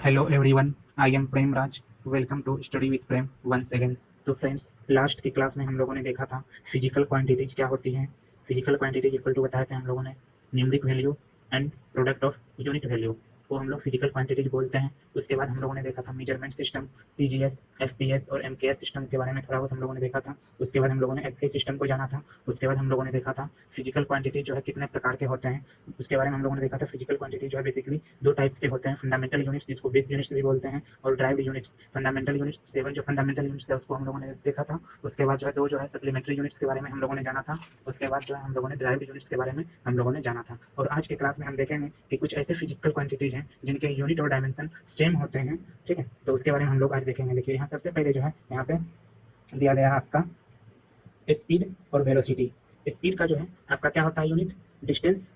Hello everyone, I am Prem Raj. Welcome to study with Prem once again. तो friends, last की class में हम लोगों ने देखा था फिजिकल क्वांटिटीज क्या होती हैं। फिजिकल क्वांटिटीज इक्वल टू बताए थे हम लोगों ने numeric value and product of unit value को हम लोग फिजिकल क्वांटिटीज बोलते हैं। उसके बाद हम लोगों ने देखा था मेजरमेंट सिस्टम, सीजीएस, एफपीएस और एमकेएस सिस्टम के बारे में थोड़ा बहुत हम लोगों ने देखा था। उसके बाद हम लोगों ने एसआई सिस्टम को जाना था। उसके बाद हम लोगों ने देखा था फिजिकल क्वांटिटी जो है कितने प्रकार के होते हैं। उसके बारे में हम लोगों ने देखा था फिजिकल क्वांटिटी जो है बेसिकली दो टाइप्स के होते हैं, फंडामेंटल यूनिट्स जिसको बेस यूनिट्स भी बोलते हैं और ड्राइव्ड यूनिट्स। फंडामेंटल यूनिट्स 7 जो फंडामेंटल यूनिट्स है उसको हम लोगों ने देखा था। उसके बाद जो है दो जो है सप्लीमेंट्री यूनिट्स के बारे में हम लोगों ने जाना था। उसके बाद जो है हम लोगों ने ड्राइव्ड यूनिट्स के बारे में हम लोगों ने जाना था। और आज के क्लास में हम देखेंगे कि कुछ ऐसे फिजिकल क्वांटिटीज हैं जिनके यूनिट और डायमेंशन सेम होते हैं। ठीक है, तो उसके बारे में हम लोग आज देखेंगे। देखिए यहाँ सबसे पहले जो है यहाँ पे दिया गया है आपका स्पीड और वेलोसिटी। स्पीड का जो है आपका क्या होता है unit, distance,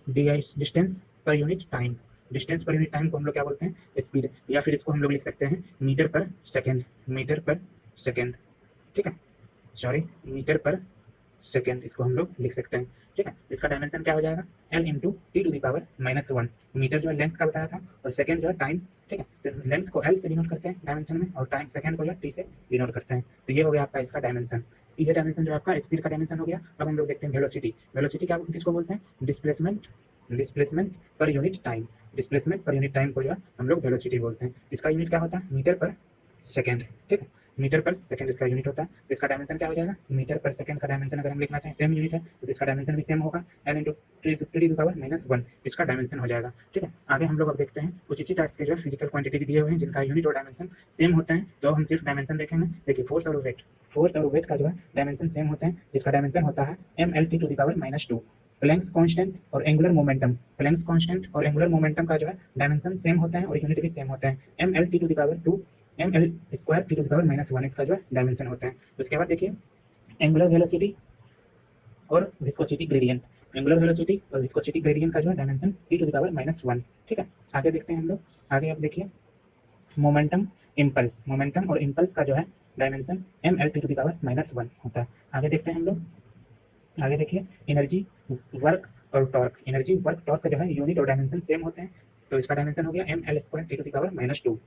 distance per unit time. Distance per unit time को हम लोग क्या बोलते हैं, स्पीड। या फिर इसको हम लोग लिख सकते हैं मीटर पर सेकेंड, मीटर पर सेकेंड। ठीक है, सॉरी, मीटर पर सेकेंड इसको हम लोग लिख सकते हैं। ठीक है, इसका डायमेंशन क्या हो जाएगा, L into T to the power -1। Metre जो है लेंथ का बताया था और सेकेंड जो है टाइम। ठीक है, तो लेंथ को एल से डिनोट करते हैं डायमेंशन में और टाइम सेकेंड को जो है टी से डिनोट करते हैं। तो ये हो गया आपका इसका डायमेंशन। ये डायमेंशन जो आपका स्पीड का डायमेंशन हो गया। अब हम लोग देखते हैं वेलोसिटी। वेलोसिटी क्या किसको बोलते हैं, displacement, displacement per unit time. Displacement per unit time को जो है हम लोग वेलोसिटी बोलते हैं। इसका यूनिट क्या होता है, मीटर पर सेकेंड। ठीक है, मीटर पर सेकंड इसका यूनिट होता है। तो इसका डायमेंशन क्या हो जाएगा, मीटर पर सेकंड का डायमेंशन अगर हम लिखना चाहें सेम यूनिट है तो इसका डायमेंशन भी सेम होगा, L into T to the power -1 इसका डायमेंशन हो जाएगा। ठीक है, आगे हम लोग अब देखते हैं कुछ इसी टाइप्स के जो फिजिकल क्वांटिटी दिए हुए हैं जिनका यूनिट और डायमेंशन सेम होते हैं। तो हम सिर्फ डायमेंशन देखेंगे। देखिए फोर्स और वेट, फोर्स और वेट का जो है डायमेंशन सेम होते हैं जिसका डायमेंशन होता है mlt to the power -2। Planck's constant और एंगुलर मोमेंटम, प्लैंक्स कांस्टेंट और एंगुलर मोमेंटम का जो है डायमेंशन सेम होते हैं और यूनिट भी सेम होते हैं। mlt to the power 2 ml square T to the power -1 इसका जो है डायमेंशन होता है। उसके बाद देखिए एंगुलर वेलोसिटी और विस्कोसिटी ग्रेडियंट। एंगुलर वेलोसिटी और विस्कोसिटी ग्रेडियंट का जो है dimension T to the power -1। ठीक है, आगे देखते हैं हम लोग। आगे आप देखिए मोमेंटम, इम्पल्स। मोमेंटम और इम्पल्स का जो है dimension ml T to the power -1 होता है। आगे देखते हैं हम लोग। आगे देखिए एनर्जी, वर्क और टॉर्क। एनर्जी, वर्क, टॉर्क का जो है यूनिट और डायमेंशन सेम होते हैं। तो इसका डायमेंशन हो गया ml square T to the power -2।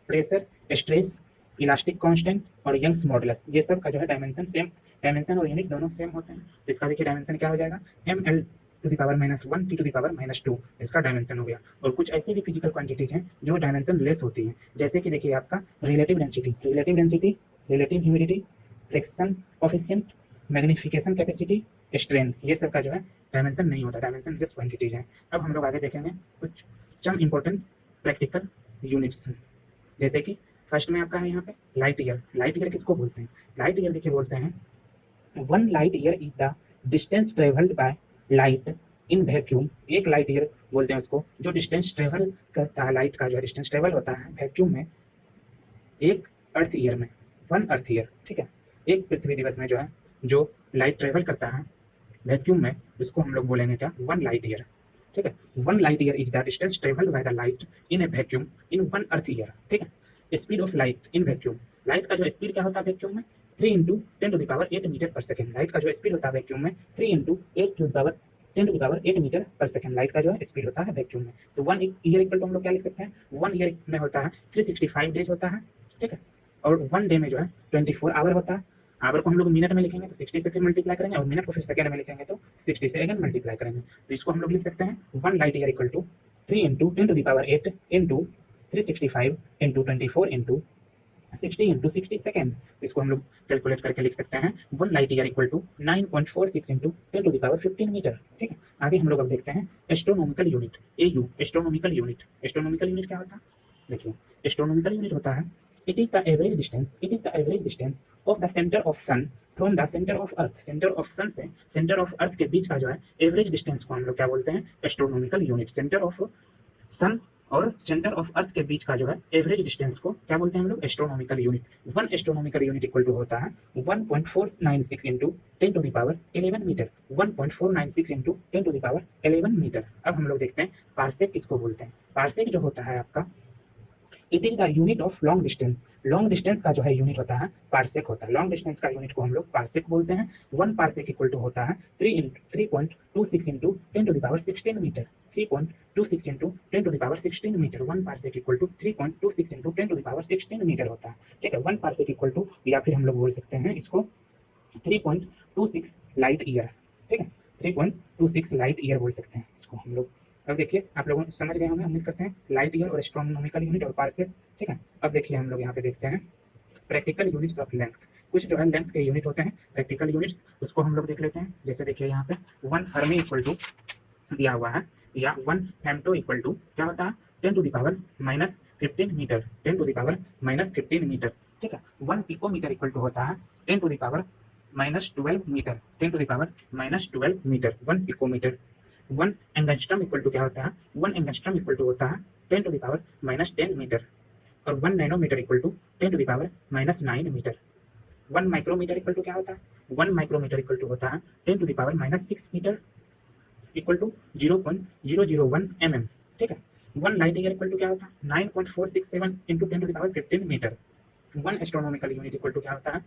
Pressure, stress, elastic constant और यंग्स मॉडुलस, ये सब का जो है डायमेंशन सेम, डायमेंशन और यूनिट दोनों सेम होते हैं। तो इसका देखिए डायमेंशन क्या हो जाएगा, ml to the power -1 T to the power -2 इसका डायमेंशन हो गया। और कुछ ऐसी भी फिजिकल क्वांटिटीज हैं जो डायमेंशन लेस होती हैं, जैसे कि देखिए आपका relative density, relative density, relative humidity, friction coefficient, magnification capacity, strain, ये सब का जो है डायमेंशन नहीं होता, डायमेंशन लेस क्वांटिटीज हैं। अब हम लोग आगे देखेंगे कुछ सम इंपॉर्टेंट प्रैक्टिकल यूनिट्स, जैसे कि फर्स्ट में आपका है यहाँ पे लाइट ईयर। लाइट ईयर किसको बोलते हैं, लाइट ईयर देखिए बोलते हैं 1 light year is the distance travelled by light in vacuum. एक लाइट ईयर बोलते हैं उसको जो डिस्टेंस ट्रेवल करता है, लाइट का जो डिस्टेंस ट्रेवल होता है वैक्यूम में एक अर्थ ईयर में, 1 अर्थ ईयर। ठीक है, एक पृथ्वी दिवस में जो है जो लाइट ट्रेवल करता है वैक्यूम में उसको हम लोग बोलेंगे क्या, 1 लाइट ईयर। ठीक है, 1 light year is the distance travelled by the light in a vacuum in 1 earth year. ठीक है, speed of light in vacuum. Light का जो स्पीड क्या होता है वैक्यूम में, 3 into 10 to the power 8 metre per second. Light का जो स्पीड होता है वैक्यूम में 3 into 8 to the power 10 to the power 8 metre per second light का जो है स्पीड होता है वैक्यूम में। तो 1 ईयर इक्वल टू हम लोग क्या लिख सकते हैं, 1 ईयर में होता है 365 डेज होता है। ठीक है, और 1 डे में जो है 24 आवर होता है। आवर को हम लोग मिनट में लिखेंगे तो 60 से फिर मल्टीप्लाई करेंगे और मिनट को फिर सेकंड में लिखेंगे तो 60 से अगेन मल्टीप्लाई करेंगे। तो इसको हम लोग लिख सकते हैं 1 light year equal to 3 into 10 to the power 8 into 365 into 24 into 60 into 60 second. तो इसको हम लोग कैलकुलेट करके लिख सकते हैं 1 light year equal to 9.46 into 10 to the power 15 metre. ठीक है, आगे हम लोग अब देखते हैं astronomical unit, AU. Astronomical unit, astronomical unit क्या होता है, देखिए एस्ट्रोनॉमिकल यूनिट होता है it is the average distance, it is the average distance of the center of sun from the center of earth। center of sun से center of earth के बीच का जो है एवरेज डिस्टेंस को हम लोग क्या बोलते हैं, एस्ट्रोनॉमिकल यूनिट। सेंटर ऑफ सन और सेंटर ऑफ अर्थ के बीच का जो है एवरेज डिस्टेंस को क्या बोलते हैं हम लोग, astronomical unit. 1 astronomical unit equal to होता है 1.496 into 10 to the power 11 metre. 1.496 into 10 to the power 11 metre. अब हम लोग देखते हैं पार्सेक किसको बोलते हैं। पार्सेक जो होता है आपका it is the unit of long distance. Long distance का जो है यूनिट होता है पार्सेक होता है। लॉन्ग डिस्टेंस का यूनिट को हम लोग पार्सेक बोलते हैं। 1 पार्सेक इक्वल टू होता है 3.26 into 10 to the power 16 metre. 3.26 3.26 into 10⁻16 metre. 1 parsec equal to 3.26 into 10⁻16 metre होता है। ठीक है, 1 पार्सेक इक्वल टू, या फिर हम लोग बोल सकते हैं इसको 3.26 लाइट ईयर। ठीक है, 3.26 लाइट ईयर बोल सकते हैं इसको हम लोग। अब देखिए आप लोग समझ गए होंगे, उम्मीद करते हैं, लाइट ईयर और एस्ट्रोनॉमिकल यूनिट और पार्सेक। ठीक है, अब देखिए हम लोग यहाँ पे देखते हैं प्रैक्टिकल यूनिट्स ऑफ लेंथ। कुछ जो है लेंथ के यूनिट होते हैं प्रैक्टिकल यूनिट्स, उसको हम लोग देख लेते हैं। जैसे देखिए यहाँ पे 1 फर्मी इक्वल टू दिया हुआ है, या 1 फेम्टो इक्वल टू क्या होता है 10⁻−15 मीटर, 10⁻−15 मीटर। ठीक है, 1 पिकोमीटर इक्वल टू होता है 10⁻−12 metre, 10⁻−12 metre 1 picometre. 1 angstrom equal to क्या होता है, 1 एंगस्ट्रम इक्वल टू होता है 10⁻−10 मीटर। और 1 nanometre equal to 10⁻−9 metre. 1 micrometre equal to क्या होता है, 1 माइक्रोमीटर इक्वल टू होता है 10⁻−6 मीटर इक्वल टू 0.001 mm। ठीक है, 1 लाइट ईयर इक्वल टू क्या होता है 9.467 into 10⁻15 metre. 1 astronomical unit equal to क्या होता है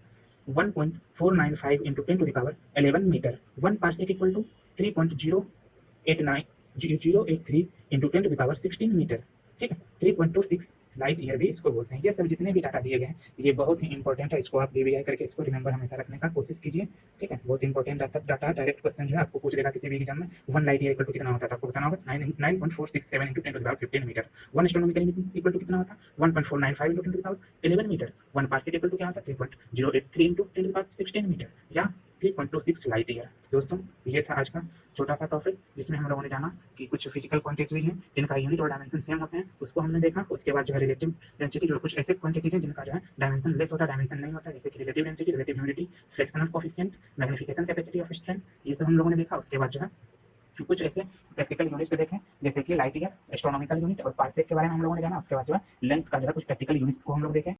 1.495 into 10⁻11 metre. 1 parsec equal to 3.083 into 10⁻16 metre. ठीक है, 3.26 लाइट ईयर भी इसको बोलते हैं। ये सब जितने भी डाटा दिए गए हैं ये बहुत ही इंपॉर्टेंट है, इसको आप DVI करके इसको रिमेंबर हमेशा रखने का कोशिश कीजिए। ठीक है, बहुत इंपॉर्टेंट डाटा, डायरेक्ट क्वेश्चन जो है आपको पूछ लेगा किसी भी एग्जाम में। 1 लाइट ईयर इक्वल टू कितना होता था आपको बताना होगा 9.467 into 10⁻15 metre. 1 astronomical unit equal to कितना होता 1.495 into 10⁻11 metre. 1 parsec equal to क्या होता 3.083 इंटू 10⁻16 मीटर, या 3.26 लाइट ईयर। दोस्तों ये था आज का छोटा सा टॉपिक, जिसमें हम लोगों ने जाना कि कुछ फिजिकल क्वांटिटीज हैं जिनका यूनिट और डायमेंशन सेम होते हैं, उसको हमने देखा। उसके बाद जो है रिलेटिव डेंसिटी, जो कुछ ऐसे क्वांटिटीज हैं जिनका जो है डायमेंशन लेस होता है, डायमेंशन नहीं होता, जैसे कि relative density, relative humidity, fractional coefficient, magnification capacity of strength, ये सब हम लोगों ने देखा। उसके बाद जो है कुछ ऐसे प्रैक्टिकल यूनिट से देखें, जैसे कि लाइट ईयर, एस्ट्रोनॉमिकल यूनिट और पार्सेक के बारे में हम लोगों ने जाना। उसके बाद जो है लेंथ का जो है कुछ प्रैक्टिकल यूनिट्स को हम लोग देखें।